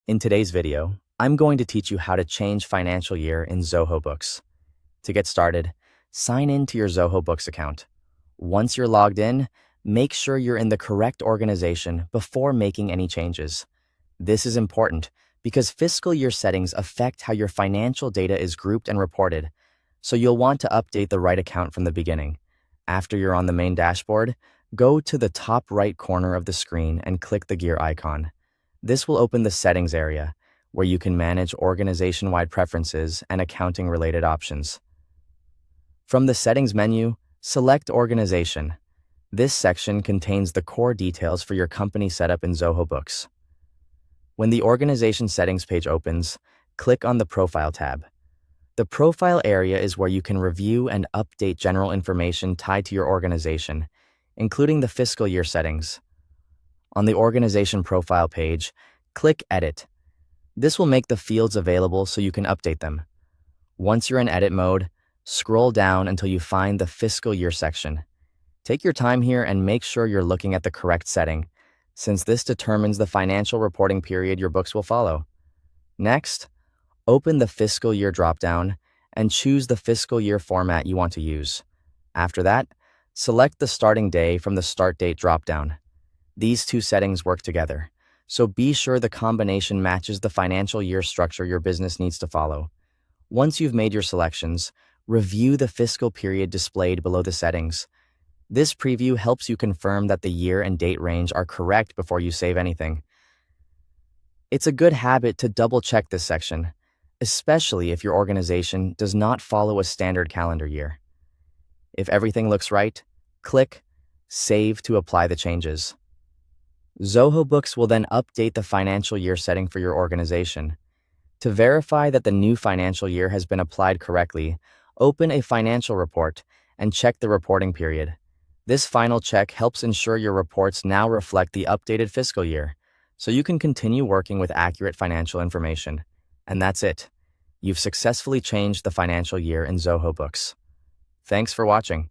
In today's video, I'm going to teach you how to change financial year in Zoho Books. To get started, sign in to your Zoho Books account. Once you're logged in, make sure you're in the correct organization before making any changes. This is important because fiscal year settings affect how your financial data is grouped and reported, so you'll want to update the right account from the beginning. After you're on the main dashboard, go to the top right corner of the screen and click the gear icon. This will open the settings area, where you can manage organization-wide preferences and accounting-related options. From the settings menu, select Organization. This section contains the core details for your company setup in Zoho Books. When the Organization Settings page opens, click on the Profile tab. The Profile area is where you can review and update general information tied to your organization, including the fiscal year settings. On the Organization Profile page, click Edit. This will make the fields available so you can update them. Once you're in edit mode, scroll down until you find the Fiscal Year section. Take your time here and make sure you're looking at the correct setting, since this determines the financial reporting period your books will follow. Next, open the Fiscal Year dropdown and choose the fiscal year format you want to use. After that, select the starting day from the Start Date dropdown. These two settings work together, so be sure the combination matches the financial year structure your business needs to follow. Once you've made your selections, review the fiscal period displayed below the settings. This preview helps you confirm that the year and date range are correct before you save anything. It's a good habit to double-check this section, especially if your organization does not follow a standard calendar year. If everything looks right, click Save to apply the changes. Zoho Books will then update the financial year setting for your organization. To verify that the new financial year has been applied correctly, open a financial report and check the reporting period. This final check helps ensure your reports now reflect the updated fiscal year, so you can continue working with accurate financial information. And that's it. You've successfully changed the financial year in Zoho Books. Thanks for watching.